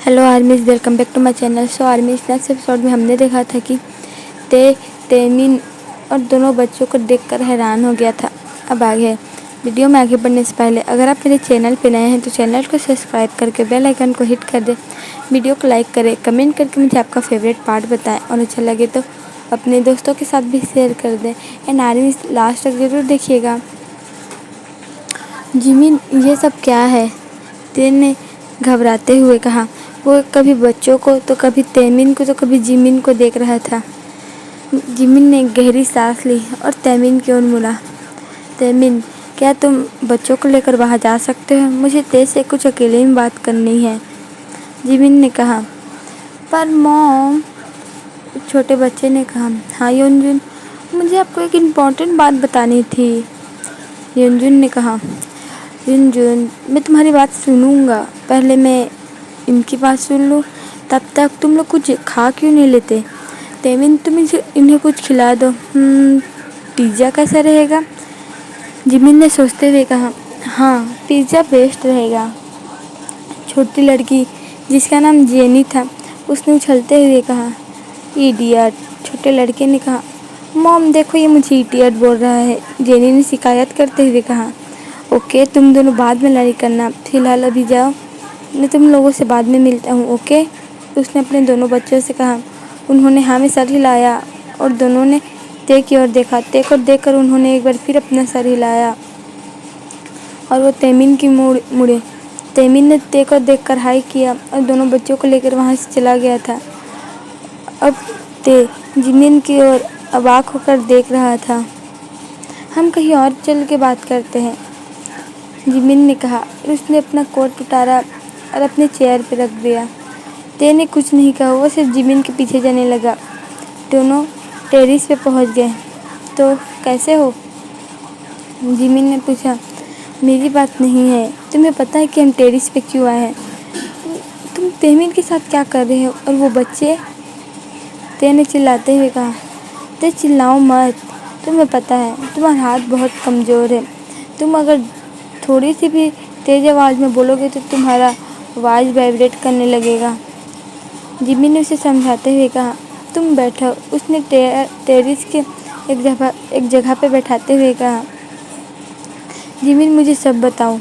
Hello armies, welcome back to my channel. So armies, next episode में हमने देखा था कि तेमिन और दोनों बच्चों को देखकर हैरान हो गया था। अब आगे वीडियो में आगे बढ़ने से पहले अगर आप मेरे चैनल पर नए हैं तो चैनल को सब्सक्राइब करके बेल आइकन को हिट कर दें, वीडियो को लाइक करें, कमेंट करके मुझे आपका फेवरेट पार्ट बताएं और अच्छा लगे तो अपने दोस्तों के साथ भी शेयर कर दें। एंड आर्मीज, लास्ट तक जरूर देखिएगा। जिमिन, ये सब क्या है? तेन ने घबराते हुए कहा। वो कभी बच्चों को तो कभी तेमिन को तो कभी जिमिन को देख रहा था। जिमिन ने गहरी सांस ली और तेमिन की ओर मुड़ा। तेमिन, क्या तुम बच्चों को लेकर बाहर जा सकते हो? मुझे तेज से कुछ अकेले में बात करनी है, जिमिन ने कहा। पर मॉम, छोटे बच्चे ने कहा। हाँ योनजुन, मुझे आपको एक इम्पोर्टेंट बात बतानी थी, योनजुन ने कहा। योनजुन, मैं तुम्हारी बात सुनूंगा, पहले मैं इनकी बात सुन लूँ। तब तक तुम लोग कुछ खा क्यों नहीं लेते? तेमिन, तुम इन्हें कुछ खिला दो। पिज़्ज़ा कैसा रहेगा? जिमिन ने सोचते हुए कहा। हाँ, पिज़्ज़ा बेस्ट रहेगा। छोटी लड़की जिसका नाम जेनी था, उसने उछलते हुए कहा। इडियट, छोटे लड़के ने कहा। मॉम देखो, ये मुझे इडियट बोल रहा है, जेनी ने शिकायत करते हुए कहा। ओके, तुम दोनों बाद में लड़ाई करना, फिलहाल अभी जाओ, मैं तुम लोगों से बाद में मिलता हूँ, ओके? उसने अपने दोनों बच्चों से कहा। उन्होंने हाँ में सर हिलाया और दोनों ने ते की ओर देखा। ते को देखकर उन्होंने एक बार फिर अपना सर हिलाया और वो तेमिन की मुड़े। तेमिन ने ते को देखकर हाई किया और दोनों बच्चों को लेकर वहाँ से चला गया था। अब ते जिमिन की ओर अवाक होकर देख रहा था। हम कहीं और चल के बात करते हैं, जिमिन ने कहा। उसने अपना कोट उतारा और अपने चेयर पर रख दिया। ते ने कुछ नहीं कहा, वो सिर्फ जिमिन के पीछे जाने लगा। दोनों टेरिस पे पहुंच गए। तो कैसे हो? जिमिन ने पूछा। मेरी बात नहीं है, तुम्हें पता है कि हम टेरिस पे क्यों आए हैं? तुम तेमिन के साथ क्या कर रहे हो? और वो बच्चे? ते ने चिल्लाते हुए कहा। ते चिल्लाओ मत, तुम्हें पता है तुम्हारा हाथ बहुत कमज़ोर है। तुम अगर थोड़ी सी भी तेज आवाज़ में बोलोगे तो तुम्हारा आवाज़ वाइब्रेट करने लगेगा, जिमिन ने उसे समझाते हुए कहा। तुम बैठो, उसने टेरिस के एक जगह पे बैठाते हुए कहा। जिमिन, मुझे सब बताओ,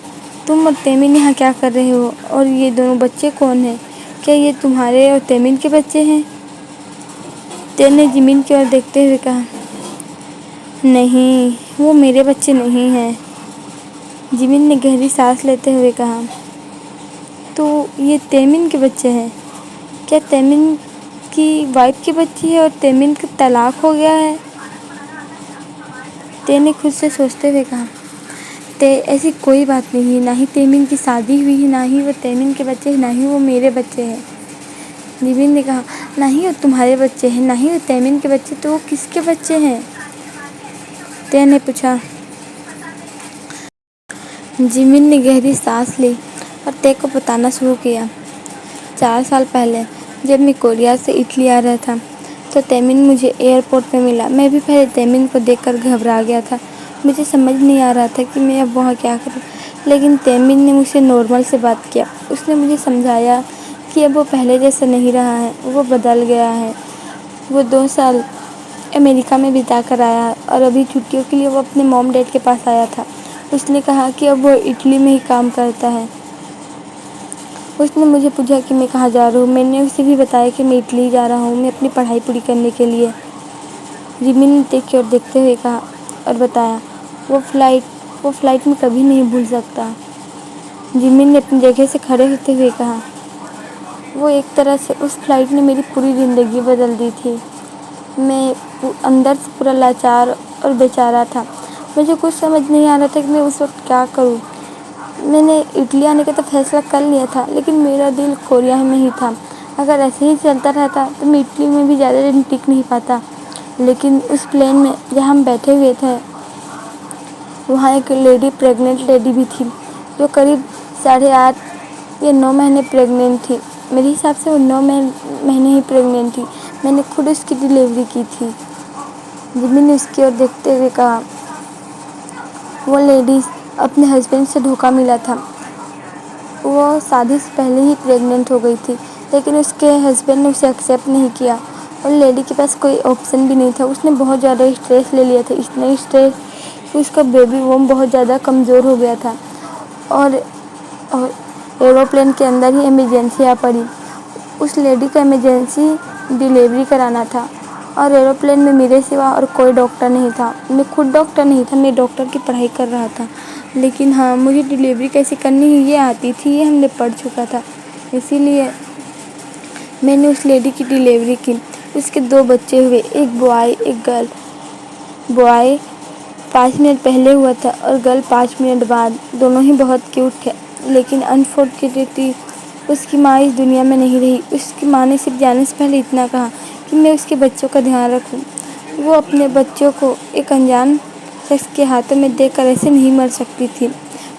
तुम और तेमिन यहाँ क्या कर रहे हो? और ये दोनों बच्चे कौन हैं? क्या ये तुम्हारे और तेमिन के बच्चे हैं? ते ने जिमिन की ओर देखते हुए कहा। नहीं, वो मेरे बच्चे नहीं हैं, जिमिन ने गहरी सांस लेते हुए कहा। तो ये तेमिन के बच्चे हैं? क्या तेमिन की वाइफ की बच्ची है और तेमिन का तलाक हो गया है? ते ने खुद से सोचते हुए कहा। ते, ऐसी कोई बात नहीं है, ना ही तेमिन की शादी हुई है, ना ही वो तेमिन के बच्चे हैं, ना ही वो मेरे बच्चे हैं, जिमिन ने कहा। ना ही वो तुम्हारे बच्चे हैं, ना ही वो तेमिन के बच्चे, तो वो किसके बच्चे हैं? ते ने पूछा। जिमिन ने गहरी सांस ली और ते को बताना शुरू किया। 4 साल पहले जब मैं कोरिया से इटली आ रहा था तो तेमिन मुझे एयरपोर्ट पे मिला। मैं भी पहले तेमिन को देखकर घबरा गया था। मुझे समझ नहीं आ रहा था कि मैं अब वहाँ क्या करूँ, लेकिन तेमिन ने मुझसे नॉर्मल से बात किया। उसने मुझे समझाया कि अब वो पहले जैसा नहीं रहा है, वो बदल गया है। वो 2 साल अमेरिका में बिता कर आया है और अभी छुट्टियों के लिए वो अपने मॉम डैड के पास आया था। उसने कहा कि अब वो इटली में ही काम करता है। उसने मुझे पूछा कि मैं कहाँ जा रहा हूँ। मैंने उसे भी बताया कि मैं इटली जा रहा हूँ, मैं अपनी पढ़ाई पूरी करने के लिए, जिमिन ने ते की ओर देखते हुए कहा और बताया। वो फ्लाइट में कभी नहीं भूल सकता, जिमिन ने अपनी जगह से खड़े होते हुए कहा। वो एक तरह से उस फ्लाइट ने मेरी पूरी ज़िंदगी बदल दी थी। मैं अंदर से पूरा लाचार और बेचारा था। मुझे कुछ समझ नहीं आ रहा था कि मैं उस वक्त क्या करूं। मैंने इटली आने का तो फैसला कर लिया था, लेकिन मेरा दिल कोरिया में ही था। अगर ऐसे ही चलता रहता तो मैं इटली में भी ज़्यादा दिन टिक नहीं पाता। लेकिन उस प्लेन में जहाँ हम बैठे हुए थे, वहाँ एक प्रेग्नेंट लेडी भी थी, जो करीब 8.5 या 9 महीने प्रेग्नेंट थी। मेरे हिसाब से वो 9 महीने ही प्रेग्नेंट थी। मैंने खुद उसकी डिलीवरी की थी, जिमिन ने उसकी ओर देखते हुए कहा। वो लेडीज़ अपने हस्बैंड से धोखा मिला था। वो शादी से पहले ही प्रेग्नेंट हो गई थी। लेकिन उसके हस्बैंड ने उसे एक्सेप्ट नहीं किया और लेडी के पास कोई ऑप्शन भी नहीं था। उसने बहुत ज़्यादा स्ट्रेस ले लिया था, इतना स्ट्रेस कि उसका बेबी बूम बहुत ज़्यादा कमज़ोर हो गया था और एरोप्लेन के अंदर ही इमरजेंसी आ पड़ी। उस लेडी को इमरजेंसी डिलीवरी कराना था और एरोप्लेन में मेरे सिवा और कोई डॉक्टर नहीं था। मैं खुद डॉक्टर नहीं था, मैं डॉक्टर की पढ़ाई कर रहा था, लेकिन हाँ, मुझे डिलीवरी कैसे करनी है ये आती थी, ये हमने पढ़ चुका था। इसीलिए मैंने उस लेडी की डिलीवरी की। उसके 2 बच्चे हुए, एक बॉय एक गर्ल। बॉय 5 मिनट पहले हुआ था और गर्ल 5 मिनट बाद। दोनों ही बहुत क्यूट थे, लेकिन अनफॉर्चुनेटली उसकी माँ इस दुनिया में नहीं रही। उसकी माँ ने सिर्फ जाने से पहले इतना कहा कि मैं उसके बच्चों का ध्यान रखूं। वो अपने बच्चों को एक अनजान शख्स के हाथों में देकर ऐसे नहीं मर सकती थी।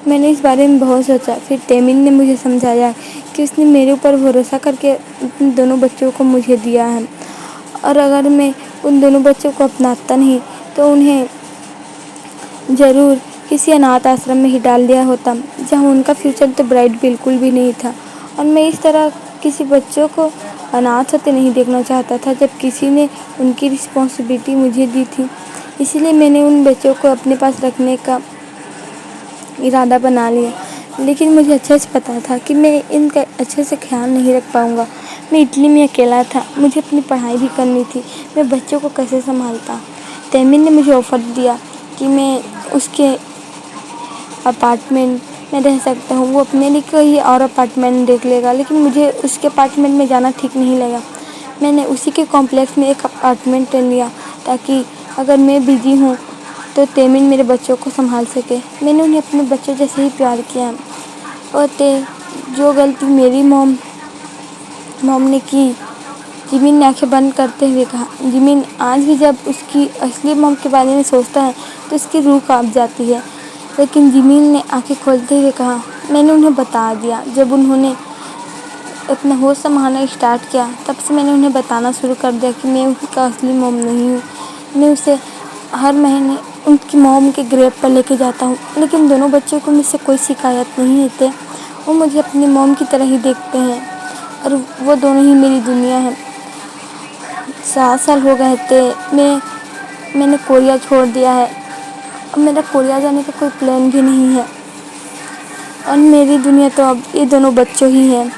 मैंने इस बारे में बहुत सोचा। फिर तेमिन ने मुझे समझाया कि उसने मेरे ऊपर भरोसा करके अपने दोनों बच्चों को मुझे दिया है, और अगर मैं उन दोनों बच्चों को अपनाता नहीं तो उन्हें ज़रूर किसी अनाथ आश्रम में ही डाल दिया होता, जहाँ उनका फ्यूचर तो ब्राइट बिल्कुल भी नहीं था। और मैं इस तरह किसी बच्चों को अनाथ होते नहीं देखना चाहता था, जब किसी ने उनकी रिस्पॉन्सिबिलिटी मुझे दी थी। इसीलिए मैंने उन बच्चों को अपने पास रखने का इरादा बना लिया, लेकिन मुझे अच्छे से पता था कि मैं इनका अच्छे से ख्याल नहीं रख पाऊँगा। मैं इटली में अकेला था, मुझे अपनी पढ़ाई भी करनी थी, मैं बच्चों को कैसे संभालता। तेमिन ने मुझे ऑफ़र दिया कि मैं उसके अपार्टमेंट में रह सकता हूँ। वो अपने लिए कोई और अपार्टमेंट देख लेगा, लेकिन मुझे उसके अपार्टमेंट में जाना ठीक नहीं लगा। मैंने उसी के कॉम्प्लेक्स में एक अपार्टमेंट ले लिया, ताकि अगर मैं बिजी हूँ तो तेमिन मेरे बच्चों को संभाल सके। मैंने उन्हें अपने बच्चों जैसे ही प्यार किया। और जो गलती मेरी मॉम ने की, जिमिन ने आंखें बंद करते हुए कहा। जिमिन आज भी जब उसकी असली मॉम के बारे में सोचता है तो उसकी रूह कांप जाती है। लेकिन जिमिन ने आंखें खोलते हुए कहा, मैंने उन्हें बता दिया। जब उन्होंने अपना होश संभालना स्टार्ट किया, तब से मैंने उन्हें बताना शुरू कर दिया कि मैं उसका असली मॉम नहीं हूँ। मैं उसे हर महीने उनकी मॉम के ग्रेव पर लेके जाता हूँ, लेकिन दोनों बच्चों को मुझसे कोई शिकायत नहीं होती। वो मुझे अपनी मॉम की तरह ही देखते हैं और वो दोनों ही मेरी दुनिया है। 7 साल हो गए थे मैंने कोरिया छोड़ दिया है। अब मेरा कोरिया जाने का कोई प्लान भी नहीं है और मेरी दुनिया तो अब ये दोनों बच्चों ही हैं।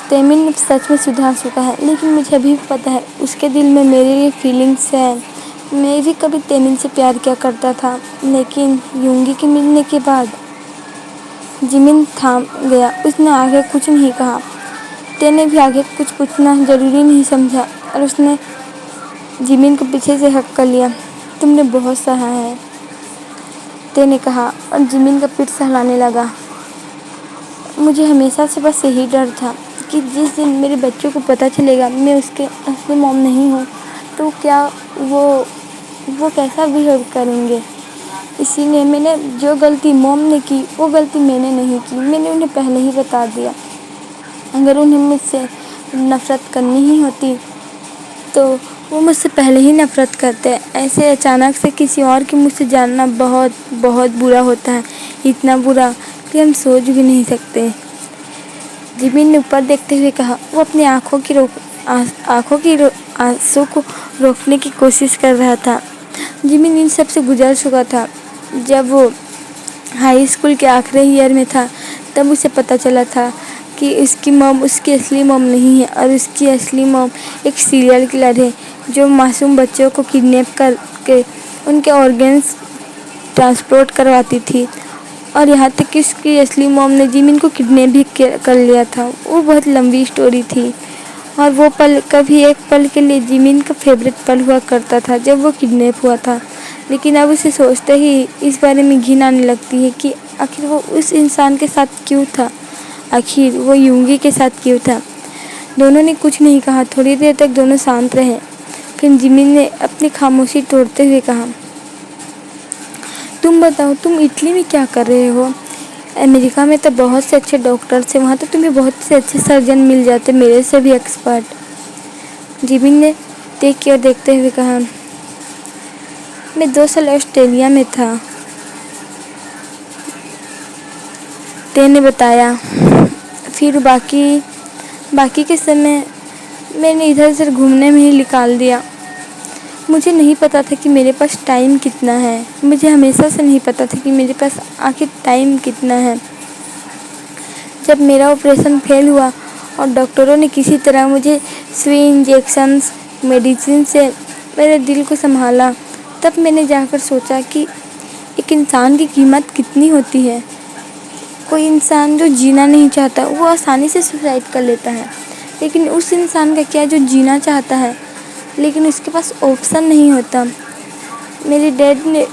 तेमिन सच में सुधर चुका है, लेकिन मुझे अभी भी पता है उसके दिल में मेरे लिए फीलिंग्स हैं। मैं भी कभी तेमिन से प्यार किया करता था, लेकिन यूंगी के मिलने के बाद जिमिन थाम गया। उसने आगे कुछ नहीं कहा। तेने भी आगे कुछ पूछना ज़रूरी नहीं समझा और उसने जिमिन को पीछे से हक कर लिया। तुमने बहुत सहा है, तेने कहा और जिमिन का पीठ सहलाने लगा। मुझे हमेशा से बस यही डर था कि जिस दिन मेरे बच्चों को पता चलेगा मैं उसके असली मॉम नहीं हूँ, तो क्या वो कैसा बिहेव करेंगे। इसीलिए मैंने जो गलती मॉम ने की वो गलती मैंने नहीं की। मैंने उन्हें पहले ही बता दिया। अगर उन्हें मुझसे नफ़रत करनी ही होती तो वो मुझसे पहले ही नफ़रत करते। ऐसे अचानक से किसी और की मुझसे जानना बहुत बहुत बुरा होता है, इतना बुरा कि हम सोच भी नहीं सकते। जिमिन ने ऊपर देखते हुए कहा। वो अपनी आँखों की आंसू को रोकने की कोशिश कर रहा था। जिमिन इन सब से गुजर चुका था। जब वो हाई स्कूल के आखिरी ईयर में था, तब उसे पता चला था कि उसकी मॉम उसकी असली मॉम नहीं है और उसकी असली मॉम एक सीरियल किलर है जो मासूम बच्चों को किडनैप करके उनके ऑर्गन्स ट्रांसपोर्ट करवाती थी। और यहाँ तक कि उसकी असली मॉम ने जिमिन को किडनैप भी कर लिया था। वो बहुत लंबी स्टोरी थी और वो पल कभी एक पल के लिए जिमिन का फेवरेट पल हुआ करता था जब वो किडनैप हुआ था। लेकिन अब उसे सोचते ही इस बारे में घिन आने लगती है कि आखिर वो उस इंसान के साथ क्यों था, आखिर वो यूंगी के साथ क्यों था। दोनों ने कुछ नहीं कहा। थोड़ी देर तक दोनों शांत रहे। फिर जिमिन ने अपनी खामोशी तोड़ते हुए कहा, तुम बताओ, तुम इटली में क्या कर रहे हो? अमेरिका में तो बहुत से अच्छे डॉक्टर्स हैं, वहाँ तो तुम्हें बहुत से अच्छे सर्जन मिल जाते, मेरे से भी एक्सपर्ट। जिमिन ने तेज की ओर देखते हुए कहा, मैं 2 साल ऑस्ट्रेलिया में था, तेने बताया। फिर बाकी बाकी के समय मैंने इधर उधर घूमने में ही निकाल दिया। मुझे नहीं पता था कि मेरे पास टाइम कितना है। मुझे हमेशा से नहीं पता था कि मेरे पास आखिर टाइम कितना है। जब मेरा ऑपरेशन फेल हुआ और डॉक्टरों ने किसी तरह मुझे सुई, इंजेक्शन्स, मेडिसिन से मेरे दिल को संभाला, तब मैंने जाकर सोचा कि एक इंसान की कीमत कितनी होती है। कोई इंसान जो जीना नहीं चाहता वो आसानी से सुसाइड कर लेता है, लेकिन उस इंसान का क्या जो जीना चाहता है लेकिन उसके पास ऑप्शन नहीं होता। मेरे डैड ने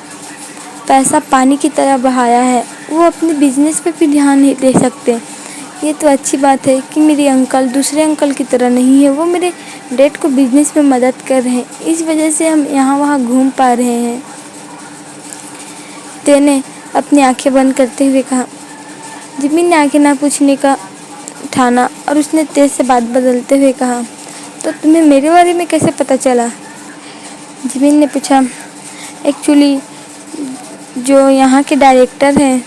पैसा पानी की तरह बहाया है, वो अपने बिजनेस पे भी ध्यान नहीं दे सकते। ये तो अच्छी बात है कि मेरे अंकल दूसरे अंकल की तरह नहीं है, वो मेरे डैड को बिजनेस में मदद कर रहे हैं। इस वजह से हम यहाँ वहाँ घूम पा रहे हैं। तेने अपनी आंखें बंद करते हुए कहा। जिमिन ने आगे ना पूछने का ठाना और उसने तेज से बात बदलते हुए कहा, तो तुम्हें मेरे बारे में कैसे पता चला? जिमिन ने पूछा। एक्चुअली जो यहाँ के डायरेक्टर हैं,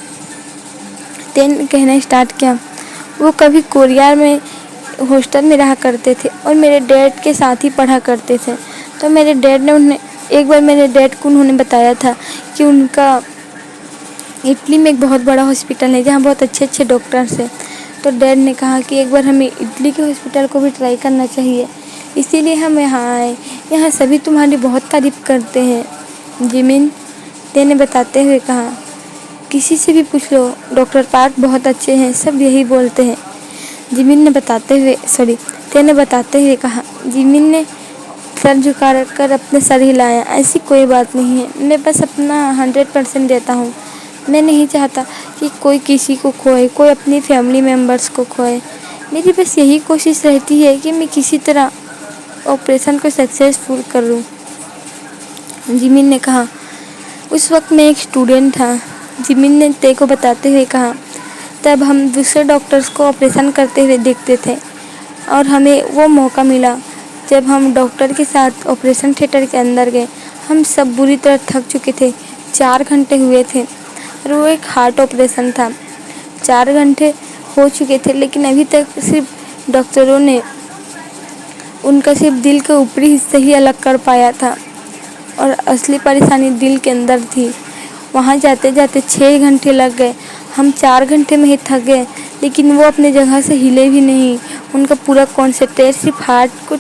तेन ने कहना स्टार्ट किया, वो कभी कोरिया में हॉस्टल में रहा करते थे और मेरे डैड के साथ ही पढ़ा करते थे। तो मेरे डैड ने एक बार मेरे डैड को उन्होंने बताया था कि उनका इटली में एक बहुत बड़ा हॉस्पिटल है जहाँ बहुत अच्छे अच्छे डॉक्टर्स हैं। तो डैड ने कहा कि एक बार हमें इटली के हॉस्पिटल को भी ट्राई करना चाहिए, इसीलिए हम यहाँ आए। यहाँ सभी तुम्हारी बहुत तारीफ़ करते हैं जिमिन, तेने बताते हुए कहा। किसी से भी पूछ लो, डॉक्टर पार्क बहुत अच्छे हैं, सब यही बोलते हैं। जिमिन ने तेने बताते हुए कहा। जिमिन ने सर झुका कर अपने सर हिलाया। ऐसी कोई बात नहीं है, मैं बस अपना 100% देता हूँ। मैं नहीं चाहता कि कोई किसी को खोए, कोई अपनी फैमिली मेम्बर्स को खोए। मेरी बस यही कोशिश रहती है कि मैं किसी तरह ऑपरेशन को सक्सेसफुल कर लूँ। जिमिन ने कहा। उस वक्त मैं एक स्टूडेंट था, जिमिन ने ते को बताते हुए कहा। तब हम दूसरे डॉक्टर्स को ऑपरेशन करते हुए देखते थे और हमें वो मौका मिला जब हम डॉक्टर के साथ ऑपरेशन थिएटर के अंदर गए। हम सब बुरी तरह थक चुके थे। 4 घंटे हुए थे और वो एक हार्ट ऑपरेशन था। 4 घंटे हो चुके थे, लेकिन अभी तक सिर्फ डॉक्टरों ने उनका सिर्फ दिल के ऊपरी हिस्से ही अलग कर पाया था और असली परेशानी दिल के अंदर थी। वहाँ जाते जाते 6 घंटे लग गए। हम 4 घंटे में ही थक गए, लेकिन वो अपने जगह से हिले भी नहीं। उनका पूरा कॉन्सेंट्रेट सिर्फ हार्ट को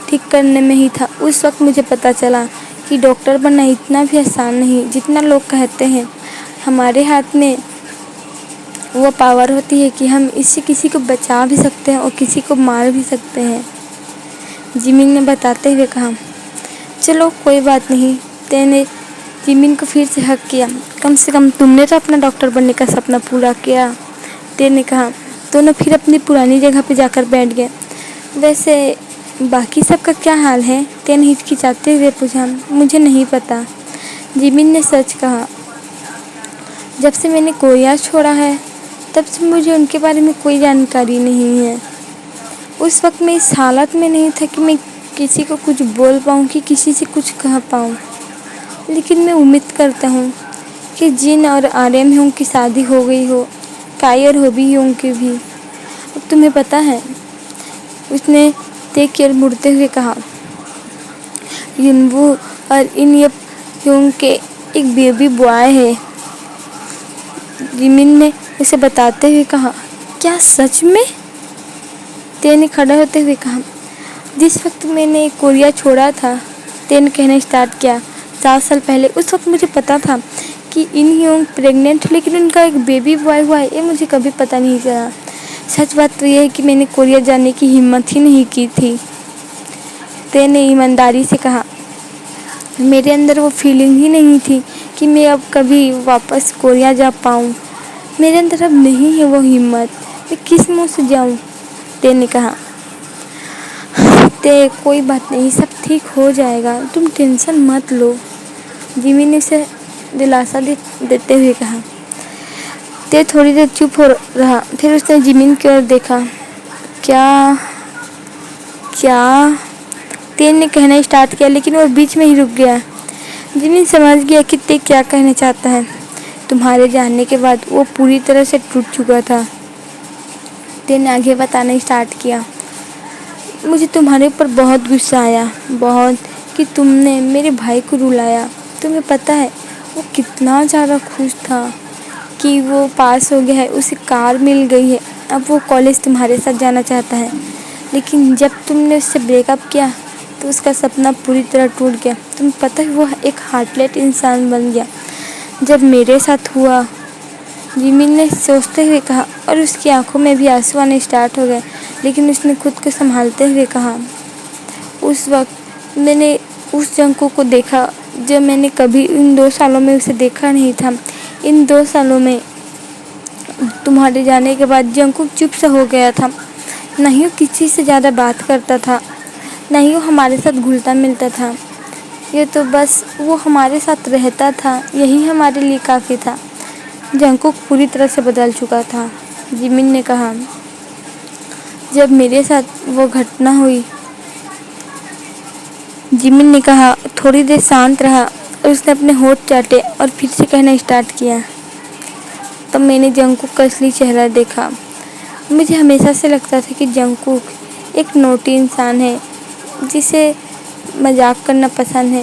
ठीक करने में ही था। उस वक्त मुझे पता चला कि डॉक्टर बनना इतना भी आसान नहीं जितना लोग कहते हैं। हमारे हाथ में वो पावर होती है कि हम इससे किसी को बचा भी सकते हैं और किसी को मार भी सकते हैं, जिमिन ने बताते हुए कहा। चलो कोई बात नहीं, तेने जिमिन को फिर से हक किया। कम से कम तुमने तो अपना डॉक्टर बनने का सपना पूरा किया, तेने कहा। दोनों फिर अपनी पुरानी जगह पर जाकर बैठ गए। वैसे बाकी सबका क्या हाल है? तेने हिचकिचाते हुए पूछा। मुझे नहीं पता, जिमिन ने सच कहा। जब से मैंने कोरिया छोड़ा है तब से मुझे उनके बारे में कोई जानकारी नहीं है। उस वक्त मैं इस हालत में नहीं था कि मैं किसी को कुछ बोल पाऊँ, कि किसी से कुछ कह पाऊँ। लेकिन मैं उम्मीद करता हूँ कि जिन और आर्यन में उनकी शादी हो गई हो, काई और हॉबी उनकी भी। अब तुम्हें पता है, उसने देख कर मुड़ते हुए कहा। युनवू और इन यूंग के एक बेबी बॉय है, जिमिन ने उसे बताते हुए कहा। क्या सच में? तेने खड़ा होते हुए कहा। जिस वक्त मैंने कोरिया छोड़ा था, तेने कहना स्टार्ट किया, 7 साल पहले, उस वक्त मुझे पता था कि इन यूंग प्रेग्नेंट, लेकिन उनका एक बेबी बॉय हुआ है ये मुझे कभी पता नहीं चला। सच बात तो यह है कि मैंने कोरिया जाने की हिम्मत ही नहीं की थी, तेने ईमानदारी से कहा। मेरे अंदर वो फीलिंग ही नहीं थी कि मैं अब कभी वापस कोरिया जा पाऊँ। मेरे अंदर अब नहीं है वो हिम्मत, मैं किस मुँह से जाऊँ, तेने कहा। ते कोई बात नहीं, सब ठीक हो जाएगा, तुम टेंशन मत लो, जिमी ने उसे दिलासा देते हुए कहा। ते थोड़ी देर चुप हो रहा, फिर उसने जिमिन की ओर देखा। क्या तेन ने कहना स्टार्ट किया, लेकिन वो बीच में ही रुक गया। जिमिन समझ गया कि ते क्या कहना चाहता है। तुम्हारे जाने के बाद वो पूरी तरह से टूट चुका था, तेन ने आगे बताना स्टार्ट किया। مجھے تمہارے اوپر بہت غصہ آیا، بہت، کہ تم نے میرے بھائی کو رلایا۔ تمہیں پتہ ہے وہ کتنا زیادہ خوش تھا کہ وہ پاس ہو گیا ہے، اسے کار مل گئی ہے، اب وہ کالج تمہارے ساتھ جانا چاہتا ہے۔ لیکن جب تم نے اس سے بریک اپ کیا تو اس کا سپنا پوری طرح ٹوٹ گیا۔ تمہیں پتہ ہے وہ ایک ہارٹ لیس انسان بن گیا۔ جب میرے ساتھ ہوا، جمین نے سوچتے ہوئے کہا، اور اس کی آنکھوں میں بھی آنسو آنے اسٹارٹ ہو گئے، لیکن اس نے خود کو سنبھالتے ہوئے کہا، اس وقت میں نے اس جنکو کو دیکھا جب میں نے کبھی ان 2 سالوں میں اسے دیکھا نہیں تھا۔ ان 2 سالوں میں تمہارے جانے کے بعد جنکو چپ سا ہو گیا تھا، نہ ہی وہ کسی سے زیادہ بات کرتا تھا، نہ ہی وہ ہمارے ساتھ گھلتا ملتا تھا۔ یہ تو بس وہ ہمارے ساتھ رہتا تھا، یہی ہمارے لیے کافی تھا۔ جنکو پوری طرح سے بدل چکا تھا، جمین نے کہا۔ جب میرے ساتھ وہ گھٹنا ہوئی، جمین نے کہا، تھوڑی دیر شانت رہا اور اس نے اپنے ہونٹ چاٹے اور پھر سے کہنا اسٹارٹ کیا۔ تب میں نے جنکو کا اصلی چہرہ دیکھا۔ مجھے ہمیشہ سے لگتا تھا کہ جنکو ایک نوٹی انسان ہے، جسے مذاق کرنا پسند ہے،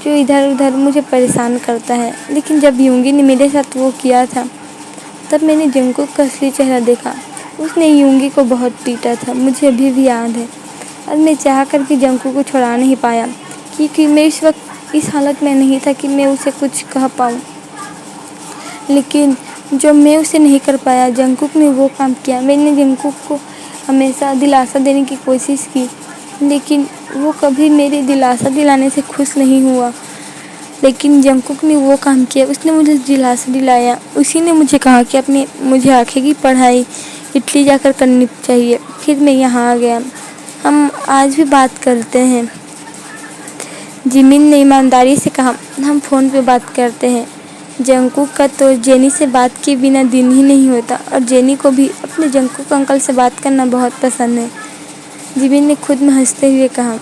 جو ادھر ادھر مجھے پریشان کرتا ہے۔ لیکن جب یونگی نے میرے ساتھ وہ کیا تھا، تب میں نے جنکو کا اصلی چہرہ دیکھا۔ اس نے یونگی کو بہت پیٹا تھا، مجھے ابھی بھی یاد ہے، اور میں چاہ کر کے جنکو کو چھڑا نہیں پایا، کیونکہ میں اس وقت اس حالت میں نہیں تھا کہ میں اسے کچھ کہہ پاؤں۔ لیکن جو میں اسے نہیں کر پایا، جنکو نے وہ کام کیا۔ میں نے جنکو کو ہمیشہ دلاسا دینے کی کوشش کی، لیکن وہ کبھی میرے دلاسا دلانے سے خوش نہیں ہوا۔ لیکن جنکو نے وہ کام کیا، اس نے مجھے دلاسا دلایا۔ اسی نے مجھے کہا کہ مجھے آگے کی پڑھائی اٹلی جا کر کرنی چاہیے۔ پھر میں یہاں آ گیا۔ ہم آج بھی بات کرتے ہیں، جمین نے ایمانداری سے کہا۔ ہم فون پہ بات کرتے ہیں۔ جنکو کا تو جینی سے بات کیے بنا دن ہی نہیں ہوتا، اور جینی کو بھی اپنے جنکو کے انکل سے بات کرنا بہت پسند ہے۔ جمین نے خود میں ہنستے ہوئے کہا،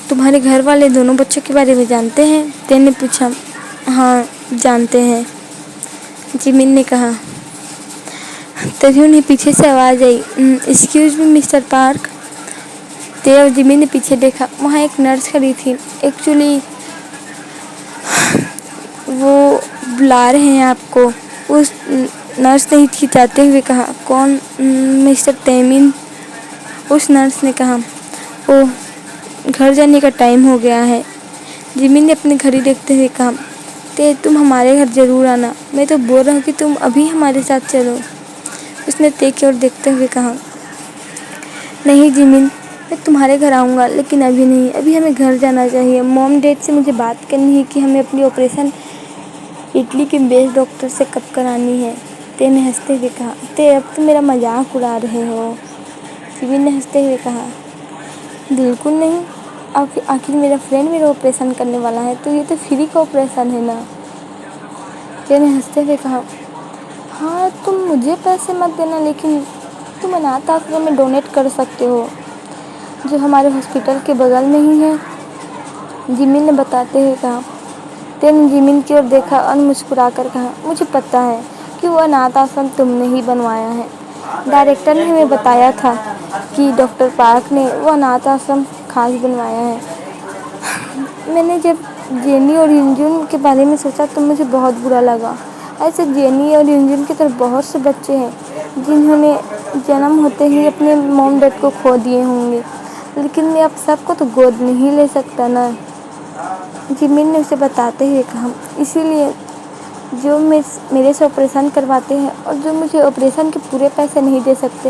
تمہارے گھر والے دونوں بچوں کے بارے میں جانتے ہیں؟ تین نے پوچھا۔ ہاں جانتے ہیں، جمین نے کہا۔ تبھی انہیں پیچھے سے آواز آئی، ایکسکیوز می مسٹر پارک۔ تے اور جمین نے پیچھے دیکھا، وہاں ایک نرس کھڑی تھی۔ ایکچولی وہ بلا رہے ہیں آپ کو، اس نرس نے ہچکچاتے ہوئے کہا۔ کون؟ مسٹر تیمن، اس نرس نے کہا۔ اوہ، گھر جانے کا ٹائم ہو گیا ہے، جمین نے اپنی گھڑی دیکھتے ہوئے کہا۔ تے تم ہمارے گھر ضرور آنا، میں تو بول رہا ہوں کہ تم ابھی ہمارے ساتھ چلو، اس نے تے کی اور دیکھتے ہوئے کہا۔ نہیں جمین، میں تمہارے گھر آؤں گا، لیکن ابھی نہیں، ابھی ہمیں گھر جانا چاہیے۔ موم ڈیڈ سے مجھے بات کرنی ہے کہ ہمیں اپنی آپریشن اٹلی کے بیسٹ ڈاکٹر سے کب کرانی ہے، تے نے ہنستے ہوئے کہا۔ تے اب تم میرا مذاق اڑا رہے ہو، جمین نے ہنستے ہوئے کہا۔ بالکل نہیں، آخر میرا فرینڈ میرا آپریشن کرنے والا ہے، تو یہ تو فری کا آپریشن ہے نا، تے نے ہنستے ہوئے کہا۔ ہاں تم مجھے پیسے مت دینا، لیکن تم اناتھ آشرم میں ڈونیٹ کر سکتے ہو، جو ہمارے ہاسپٹل کے بغل میں ہی ہے، جمین نے بتاتے ہوئے کہا۔ تے نے جمین کی اور دیکھا اور مسکرا کر کہا، مجھے پتہ ہے کہ وہ اناتھ آشرم تم نے ہی بنوایا ہے، ڈائریکٹر نے ہمیں بتایا تھا کہ ڈاکٹر پارک نے وہ اناتھ آشرم خاص بنوایا ہے۔ میں نے جب جینی اور یونجن کے بارے میں سوچا تو مجھے بہت برا لگا۔ ایسے جینی اور یونجن کی طرح بہت سے بچے ہیں جنہوں نے جنم ہوتے ہی اپنے موم ڈیڈ کو کھو دیے ہوں گے، لیکن میں اب سب کو تو گود نہیں لے سکتا نا، جمین نے اسے بتاتے ہوئے کہا۔ اسی لیے جو میرے سے آپریشن کرواتے ہیں اور جو مجھے آپریشن کے پورے پیسے نہیں دے سکتے،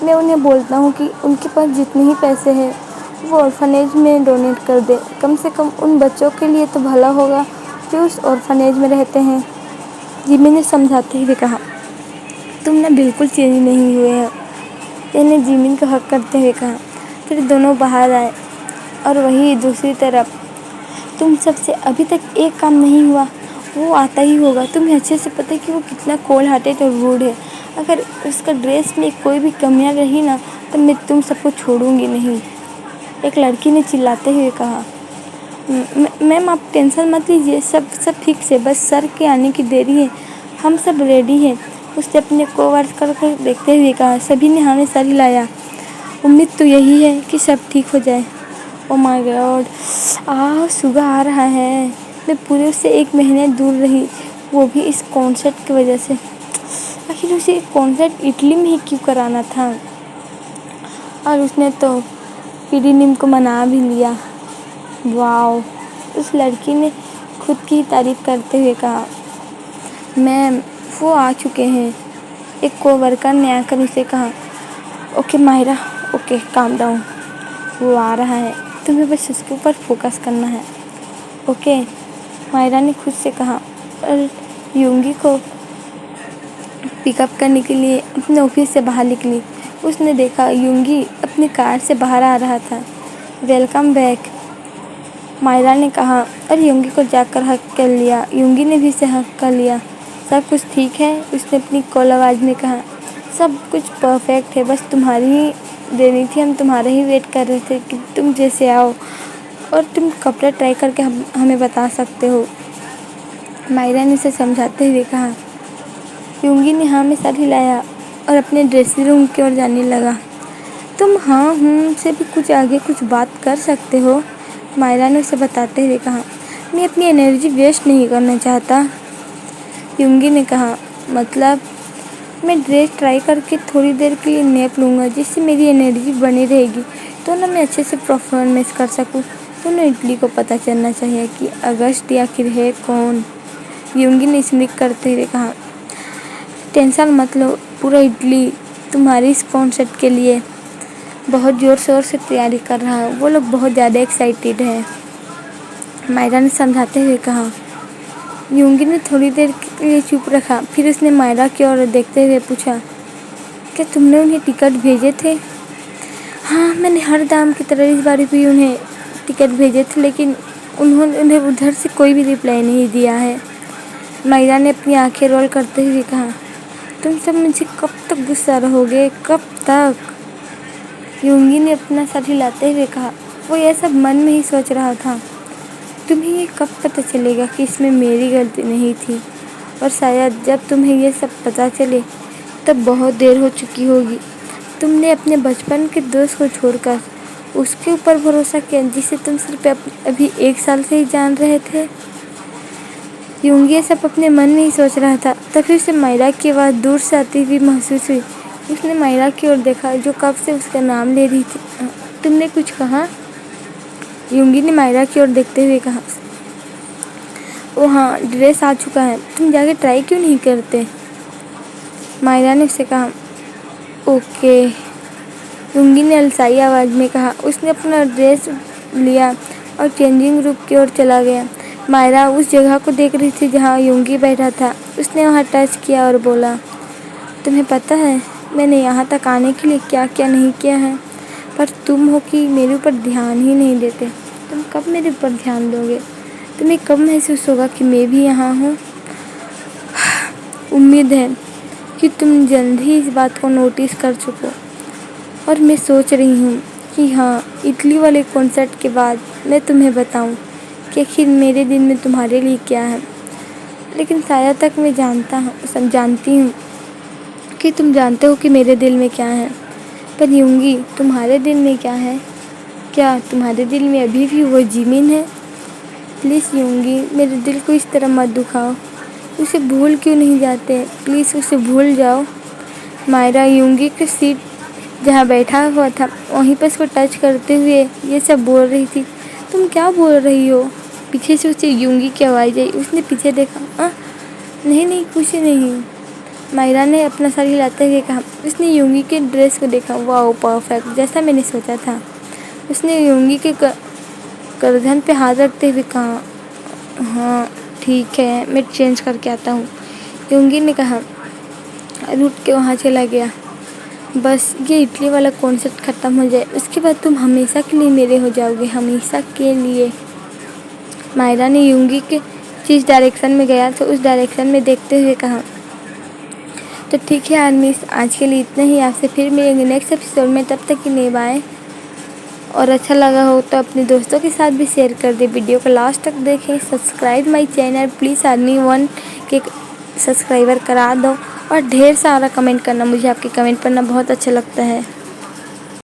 میں انہیں بولتا ہوں کہ ان کے پاس جتنے ہی پیسے ہیں وہ آرفنیج میں ڈونیٹ کر دے، کم سے کم ان بچوں کے لیے تو بھلا ہوگا جو اس آرفنیج میں رہتے ہیں، جمین نے سمجھاتے ہوئے کہا۔ تم نہ بالکل چینج نہیں ہوئے ہو، تے نے جمین کا حق کرتے ہوئے کہا۔ پھر دونوں باہر آئے، اور وہی دوسری طرف، تم سب سے ابھی تک ایک کام نہیں ہوا، وہ آتا ہی ہوگا۔ تمہیں اچھے سے پتہ ہے کہ وہ کتنا کولڈ ہارٹیڈ اور روڈ ہے، اگر اس کا ڈریس میں کوئی بھی کمیاں رہی نا تو میں تم سب کو چھوڑوں گی نہیں، ایک لڑکی نے چلاتے ہوئے کہا۔ میم آپ ٹینشن مت لیجیے، سب فکس ہے، بس سر کے آنے کی دیری ہے، ہم سب ریڈی ہیں، اس نے اپنے کو ورکر کو دیکھتے ہوئے کہا۔ سبھی نے ہاں میں سر ہلایا उम्मीद तो यही है कि सब ठीक हो जाए। ओ माय गॉड, सुबह आ रहा है। मैं पूरे उससे 1 महीने दूर रही, वो भी इस कॉन्सर्ट की वजह से। आखिर उसे कॉन्सर्ट इटली में ही क्यों कराना था? और उसने तो पीडीनिम को मना भी लिया। वाओ, उस लड़की ने खुद की तारीफ करते हुए कहा। मैम, वो आ चुके हैं, एक कोवर्कर ने आकर उसे कहा। Okay Mahira, okay calm down, वो आ रहा है, तुम्हें बस उसके ऊपर फोकस करना है। ओके, माहिरा ने खुद से कहा और यूंगी को पिकअप करने के लिए अपने ऑफिस से बाहर निकली। उसने देखा यूंगी अपनी कार से बाहर आ रहा था। वेलकम बैक, माहिरा ने कहा और यूंगी को जाकर हक कर लिया। यूंगी ने भी उसे हक कर लिया। सब कुछ ठीक है, उसने अपनी कॉल आवाज़ में कहा। सब कुछ परफेक्ट है, बस तुम्हारी ही देनी थी, हम तुम्हारा ही वेट कर रहे थे कि तुम जैसे आओ, और तुम कपड़ा ट्राई करके हमें बता सकते हो, माहिरा ने उसे समझाते हुए कहा। यूंगी ने हाँ में सर हिलाया और अपने ड्रेसिंग रूम की ओर जाने लगा। तुम हाँ से भी कुछ आगे कुछ बात कर सकते हो, माहिरा ने उसे बताते हुए कहा। मैं अपनी एनर्जी वेस्ट नहीं करना चाहता, यूंगी ने कहा। मतलब? मैं ड्रेस ट्राई करके थोड़ी देर के लिए नैप लूँगा, जिससे मेरी एनर्जी बनी रहेगी, तो ना मैं अच्छे से परफॉर्मेंस कर सकूँ। तो ना इटली को पता चलना चाहिए कि अगस्त आखिर है कौन, यूंगी ने स्मिक करते हुए कहा। टेंशन मत लो, पूरा इटली तुम्हारी इस कॉन्सर्ट के लिए बहुत ज़ोर शोर से तैयारी कर रहा है, वो लोग बहुत ज़्यादा एक्साइटेड है, माहिरा ने समझाते हुए कहा। यूंगी ने थोड़ी देर के लिए चुप रखा, फिर उसने माहिरा की ओर देखते हुए पूछा, क्या तुमने उन्हें टिकट भेजे थे? हाँ, मैंने हर दाम की तरह इस बार भी उन्हें टिकट भेजे थे, लेकिन उन्हें उधर से कोई भी रिप्लाई नहीं दिया है, माहिरा ने अपनी आंखें रोल करते हुए कहा। तुम सब मुझे कब तक गुस्सा रहोगे, कब तक? यूंगी ने अपना सर हिलाते हुए कहा। वो यह सब मन में ही सोच रहा था। तुम्हें ये कब पता चलेगा कि इसमें मेरी गलती नहीं थी, और शायद जब तुम्हें ये सब पता चले तब बहुत देर हो चुकी होगी। तुमने अपने बचपन के दोस्त को छोड़कर उसके ऊपर भरोसा किया, जिसे तुम सिर्फ अभी 1 साल से ही जान रहे थे। यूंगी ये सब अपने मन में ही सोच रहा था, तभी उसे माहिरा की आवाज़ दूर से आती हुई महसूस हुई। उसने माहिरा की ओर देखा, जो कब से उसका नाम ले रही थी। तुमने कुछ कहा? यूंगी ने माहिरा की ओर देखते हुए कहा। ओ हाँ, ड्रेस आ चुका है, तुम जाके ट्राई क्यों नहीं करते, माहिरा ने उससे कहा। ओके, यूंगी ने अलसाई आवाज़ में कहा। उसने अपना ड्रेस लिया और चेंजिंग रूम की ओर चला गया। माहिरा उस जगह को देख रही थी जहाँ यूंगी बैठा था। उसने वहाँ टच किया और बोला, तुम्हें पता है मैंने यहाँ तक आने के लिए क्या क्या नहीं किया है, पर तुम हो कि मेरे ऊपर ध्यान ही नहीं देते। तुम कब मेरे ऊपर ध्यान दोगे? तुम्हें कब महसूस होगा कि मैं भी यहाँ हूँ? उम्मीद है कि तुम जल्द ही इस बात को नोटिस कर चुको। और मैं सोच रही हूँ कि हाँ, इटली वाले कॉन्सर्ट के बाद मैं तुम्हें बताऊँ कि आखिर मेरे दिल में तुम्हारे लिए क्या है। लेकिन शायद तक मैं जानती हूँ कि तुम जानते हो कि मेरे दिल में क्या है। पर यूंगी, तुम्हारे दिल में क्या है? क्या तुम्हारे दिल में अभी भी वो जिमिन है? प्लीज़ यूंगी, मेरे दिल को इस तरह मत दुखाओ। उसे भूल क्यों नहीं जाते? प्लीज़ उसे भूल जाओ। माहिरा यूंगी के सीट जहाँ बैठा हुआ था वहीं पर उसको टच करते हुए ये सब बोल रही थी। तुम क्या बोल रही हो? पीछे से उसे यूंगी की आवाज़ आई। उसने पीछे देखा। नहीं, कुछ नहीं, माहिरा ने अपना सर हिलाते हुए कहा। उसने यूंगी के ड्रेस को देखा। वाह, परफेक्ट, जैसा मैंने सोचा था। उसने यूंगी के गर्दन पे हाथ रखते हुए कहा। हाँ ठीक है, मैं चेंज करके आता हूँ, यूंगी ने कहा और उठ के वहाँ चला गया। बस ये इटली वाला कॉन्सर्ट ख़त्म हो जाए, उसके बाद तुम हमेशा के लिए मेरे हो जाओगे, हमेशा के लिए। माहिरा ने यूंगी के जिस डायरेक्शन में गया तो उस डायरेक्शन में देखते हुए कहा। तो ठीक है आर्मीज, आज के लिए इतना ही। आपसे फिर मिलेंगे नेक्स्ट एपिसोड में, तब तक के लिए बाय। और अच्छा लगा हो तो अपने दोस्तों के साथ भी शेयर कर दे। वीडियो को लास्ट तक देखें। Subscribe my channel please, army 1 के सब्सक्राइबर करा दो। और ढेर सारा कमेंट करना, मुझे आपके कमेंट पढ़ना बहुत अच्छा लगता है।